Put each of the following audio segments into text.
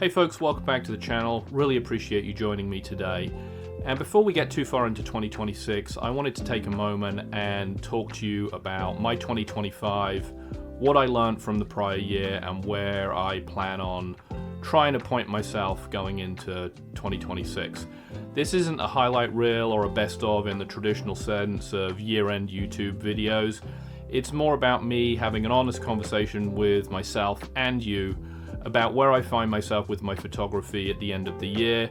Hey folks, welcome back to the channel. Really appreciate you joining me today. And before we get too far into 2026, I wanted to take a moment and talk to you about my 2025, what I learned from the prior year, and where I plan on trying to point myself going into 2026. This isn't a highlight reel or a best of in the traditional sense of year-end YouTube videos. It's more about me having an honest conversation with myself and you about where I find myself with my photography at the end of the year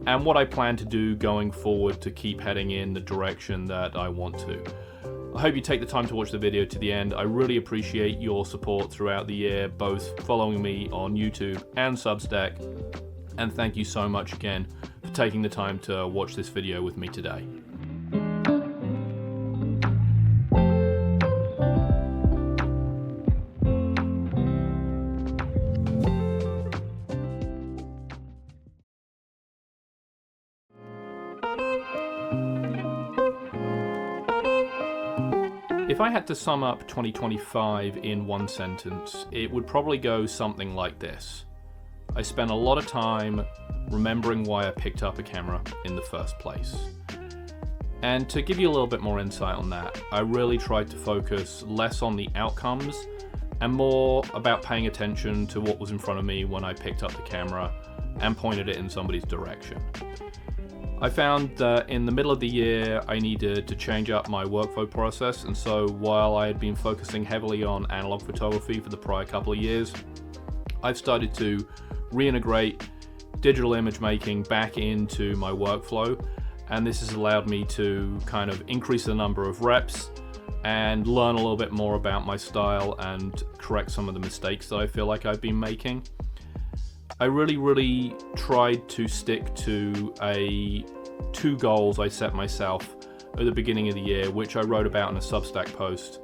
and what I plan to do going forward to keep heading in the direction that I want to. I hope you take the time to watch the video to the end. I really appreciate your support throughout the year, both following me on YouTube and Substack, and thank you so much again for taking the time to watch this video with me today. If I had to sum up 2025 in one sentence, it would probably go something like this. I spent a lot of time remembering why I picked up a camera in the first place. And to give you a little bit more insight on that, I really tried to focus less on the outcomes and more about paying attention to what was in front of me when I picked up the camera and pointed it in somebody's direction. I found that in the middle of the year I needed to change up my workflow process, and so while I had been focusing heavily on analog photography for the prior couple of years, I've started to reintegrate digital image making back into my workflow, and this has allowed me to kind of increase the number of reps and learn a little bit more about my style and correct some of the mistakes that I feel like I've been making. I really tried to stick to two goals I set myself at the beginning of the year, which I wrote about in a Substack post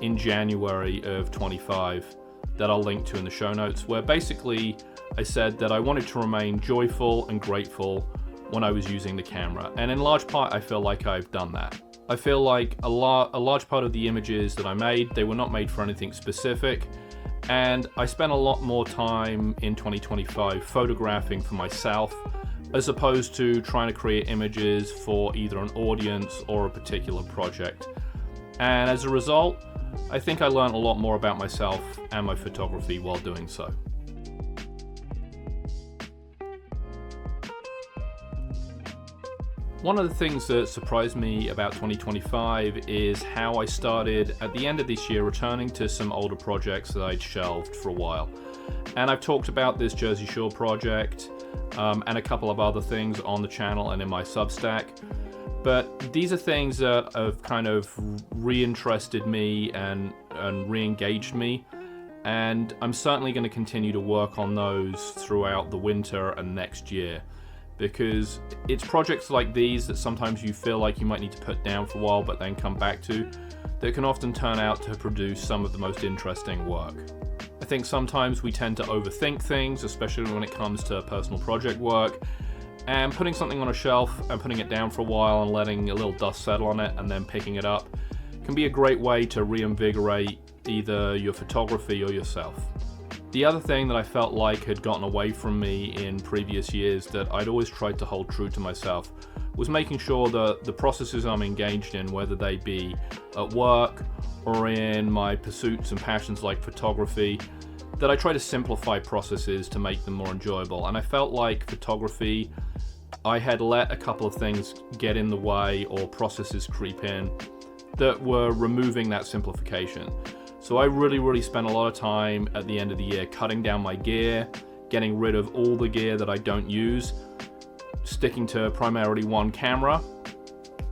in January of 25 that I'll link to in the show notes, where basically I said that I wanted to remain joyful and grateful when I was using the camera. And in large part, I feel like I've done that. I feel like a large part of the images that I made, they were not made for anything specific. And I spent a lot more time in 2025 photographing for myself, as opposed to trying to create images for either an audience or a particular project. And as a result, I think I learned a lot more about myself and my photography while doing so. One of the things that surprised me about 2025 is how I started at the end of this year returning to some older projects that I'd shelved for a while. And I've talked about this Jersey Shore project and a couple of other things on the channel and in my Substack. But these are things that have kind of reinterested me and re-engaged me. And I'm certainly going to continue to work on those throughout the winter and next year, because it's projects like these that sometimes you feel like you might need to put down for a while but then come back to, that can often turn out to produce some of the most interesting work. I think sometimes we tend to overthink things, especially when it comes to personal project work, and putting something on a shelf and putting it down for a while and letting a little dust settle on it and then picking it up can be a great way to reinvigorate either your photography or yourself. The other thing that I felt like had gotten away from me in previous years that I'd always tried to hold true to myself was making sure that the processes I'm engaged in, whether they be at work or in my pursuits and passions like photography, that I try to simplify processes to make them more enjoyable. And I felt like photography, I had let a couple of things get in the way or processes creep in that were removing that simplification. So I really spent a lot of time at the end of the year cutting down my gear, getting rid of all the gear that I don't use, sticking to primarily one camera.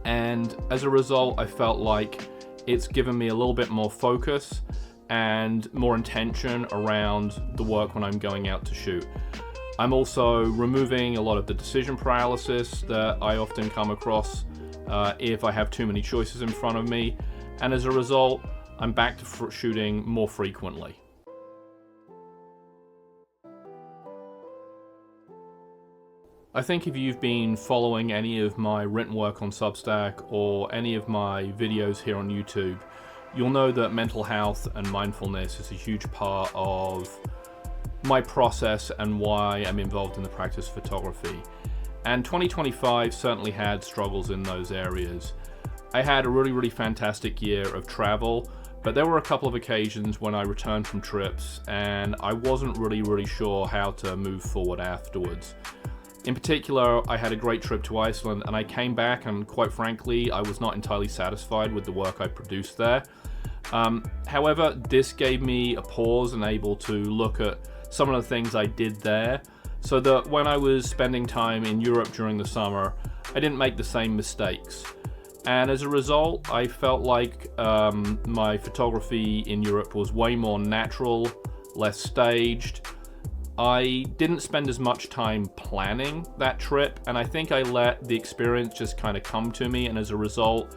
And as a result, I felt like it's given me a little bit more focus and more intention around the work when I'm going out to shoot. I'm also removing a lot of the decision paralysis that I often come across if I have too many choices in front of me. And as a result, I'm back to shooting more frequently. I think if you've been following any of my written work on Substack or any of my videos here on YouTube, you'll know that mental health and mindfulness is a huge part of my process and why I'm involved in the practice of photography. And 2025 certainly had struggles in those areas. I had a really fantastic year of travel, but there were a couple of occasions when I returned from trips and I wasn't really sure how to move forward afterwards. In particular, I had a great trip to Iceland and I came back and quite frankly, I was not entirely satisfied with the work I produced there. However, this gave me a pause and able to look at some of the things I did there, so that when I was spending time in Europe during the summer, I didn't make the same mistakes. And as a result, I felt like my photography in Europe was way more natural, less staged. I didn't spend as much time planning that trip, and I think I let the experience just kind of come to me, and as a result,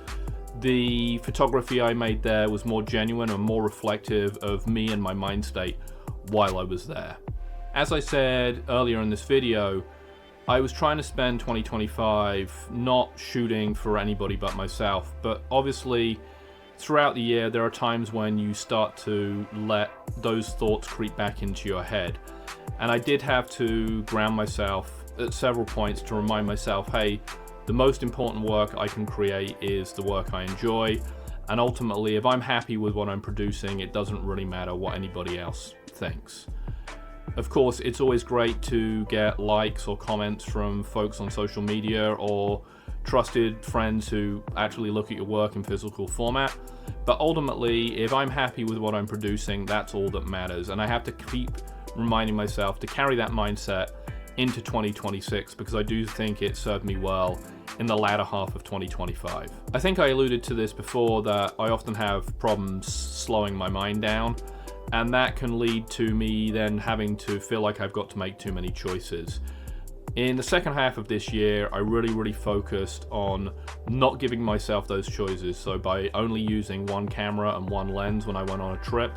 the photography I made there was more genuine and more reflective of me and my mind state while I was there. As I said earlier in this video, I was trying to spend 2025 not shooting for anybody but myself, but obviously throughout the year there are times when you start to let those thoughts creep back into your head. And I did have to ground myself at several points to remind myself, hey, the most important work I can create is the work I enjoy, and ultimately if I'm happy with what I'm producing, it doesn't really matter what anybody else thinks. Of course, it's always great to get likes or comments from folks on social media or trusted friends who actually look at your work in physical format, but ultimately if I'm happy with what I'm producing, that's all that matters. And I have to keep reminding myself to carry that mindset into 2026, because I do think it served me well in the latter half of 2025. I think I alluded to this before, that I often have problems slowing my mind down, and that can lead to me then having to feel like I've got to make too many choices. In the second half of this year, I really focused on not giving myself those choices, so by only using one camera and one lens when I went on a trip.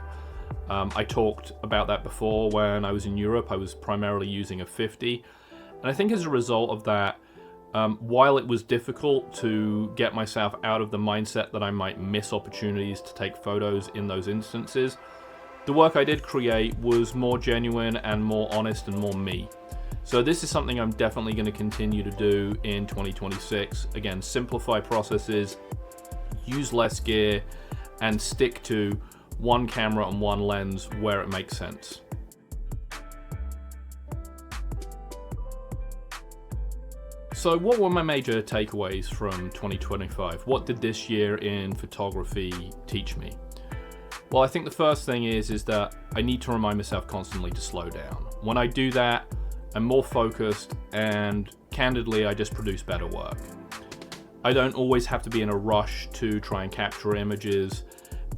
I talked about that before. When I was in Europe, I was primarily using a 50, and I think as a result of that, while it was difficult to get myself out of the mindset that I might miss opportunities to take photos in those instances, the work I did create was more genuine and more honest and more me. So this is something I'm definitely going to continue to do in 2026. Again, simplify processes, use less gear, and stick to one camera and one lens where it makes sense. So what were my major takeaways from 2025? What did this year in photography teach me? Well, I think the first thing is that I need to remind myself constantly to slow down. When I do that, I'm more focused, and candidly, I just produce better work. I don't always have to be in a rush to try and capture images,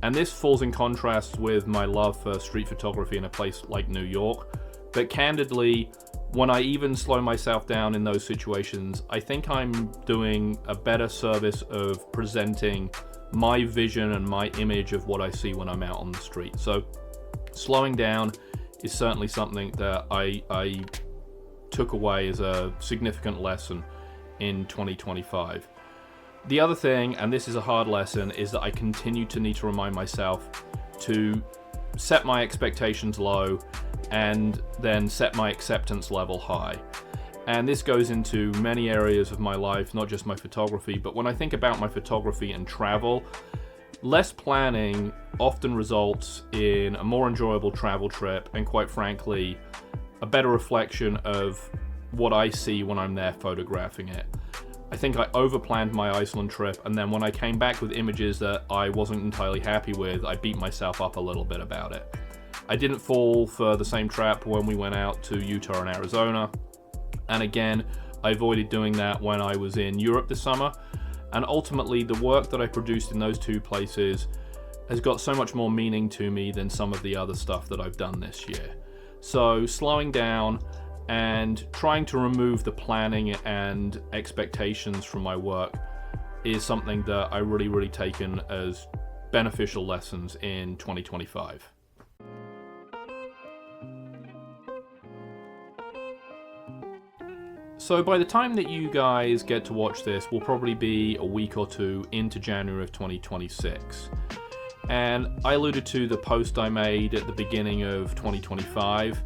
and this falls in contrast with my love for street photography in a place like New York. But candidly, when I even slow myself down in those situations, I think I'm doing a better service of presenting my vision and my image of what I see when I'm out on the street. So slowing down is certainly something that I took away as a significant lesson in 2025. The other thing, and this is a hard lesson, is that I continue to need to remind myself to set my expectations low and then set my acceptance level high. And this goes into many areas of my life, not just my photography, but when I think about my photography and travel, less planning often results in a more enjoyable travel trip and, quite frankly, a better reflection of what I see when I'm there photographing it. I think I overplanned my Iceland trip, and then when I came back with images that I wasn't entirely happy with, I beat myself up a little bit about it. I didn't fall for the same trap when we went out to Utah and Arizona, and again, I avoided doing that when I was in Europe this summer, and ultimately the work that I produced in those two places has got so much more meaning to me than some of the other stuff that I've done this year. So slowing down and trying to remove the planning and expectations from my work is something that I really taken as beneficial lessons in 2025. So by the time that you guys get to watch this, we'll probably be a week or two into January of 2026. And I alluded to the post I made at the beginning of 2025,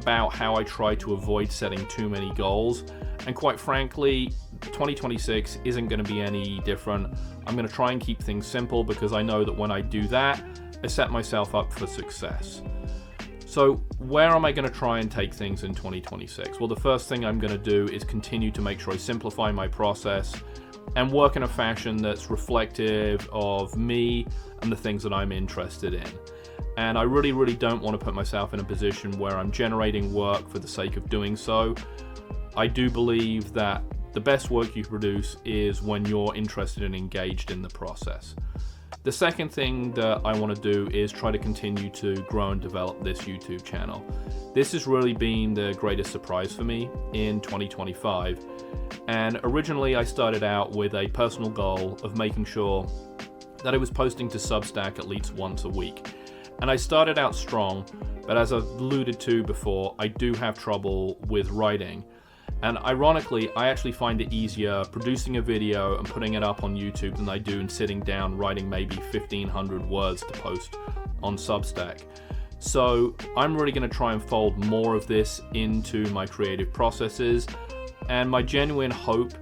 about how I try to avoid setting too many goals. And quite frankly, 2026 isn't going to be any different. I'm going to try and keep things simple because I know that when I do that, I set myself up for success. So where am I going to try and take things in 2026? Well, the first thing I'm going to do is continue to make sure I simplify my process and work in a fashion that's reflective of me and the things that I'm interested in. And I really don't want to put myself in a position where I'm generating work for the sake of doing so. I do believe that the best work you produce is when you're interested and engaged in the process. The second thing that I want to do is try to continue to grow and develop this YouTube channel. This has really been the greatest surprise for me in 2025. And originally I started out with a personal goal of making sure that I was posting to Substack at least once a week. And I started out strong, but as I've alluded to before, I do have trouble with writing. And ironically, I actually find it easier producing a video and putting it up on YouTube than I do in sitting down writing maybe 1,500 words to post on Substack. So I'm really going to try and fold more of this into my creative processes. And my genuine hope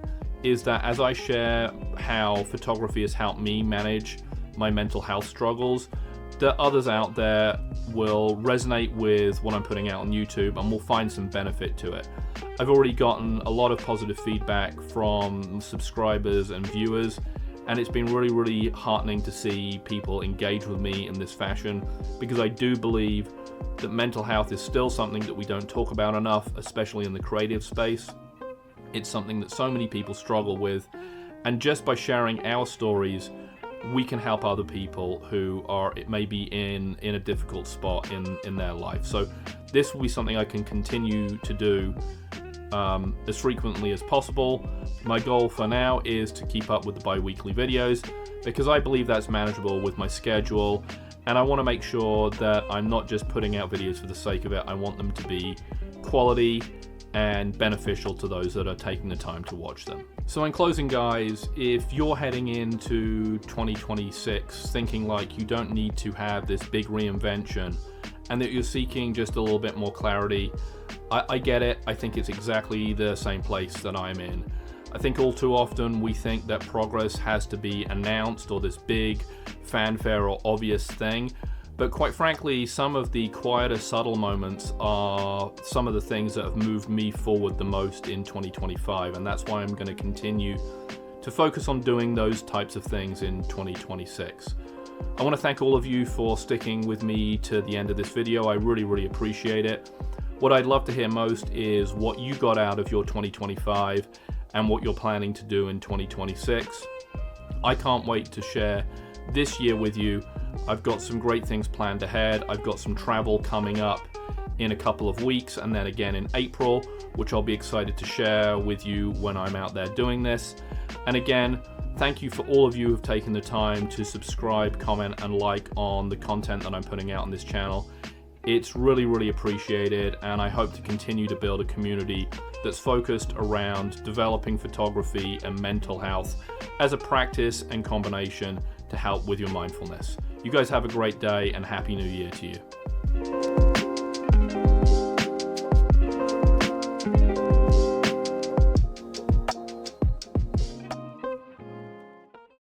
is that as I share how photography has helped me manage my mental health struggles, that others out there will resonate with what I'm putting out on YouTube and will find some benefit to it. I've already gotten a lot of positive feedback from subscribers and viewers, and it's been really heartening to see people engage with me in this fashion, because I do believe that mental health is still something that we don't talk about enough, especially in the creative space. It's something that so many people struggle with, and just by sharing our stories, we can help other people who are maybe in a difficult spot in their life. So this will be something I can continue to do as frequently as possible. My goal for now is to keep up with the bi-weekly videos, because I believe that's manageable with my schedule, and I want to make sure that I'm not just putting out videos for the sake of it. I want them to be quality and beneficial to those that are taking the time to watch them. So in closing, guys, if you're heading into 2026 thinking like you don't need to have this big reinvention and that you're seeking just a little bit more clarity, I get it. I think it's exactly the same place that I'm in. I think all too often we think that progress has to be announced or this big fanfare or obvious thing. But quite frankly, some of the quieter, subtle moments are some of the things that have moved me forward the most in 2025. And that's why I'm going to continue to focus on doing those types of things in 2026. I want to thank all of you for sticking with me to the end of this video. I really appreciate it. What I'd love to hear most is what you got out of your 2025 and what you're planning to do in 2026. I can't wait to share this year with you. I've got some great things planned ahead. I've got some travel coming up in a couple of weeks, and then again in April, which I'll be excited to share with you when I'm out there doing this. And again, thank you for all of you who've taken the time to subscribe, comment, and like on the content that I'm putting out on this channel. It's really appreciated, and I hope to continue to build a community that's focused around developing photography and mental health as a practice and combination to help with your mindfulness. You guys have a great day, and Happy New Year to you.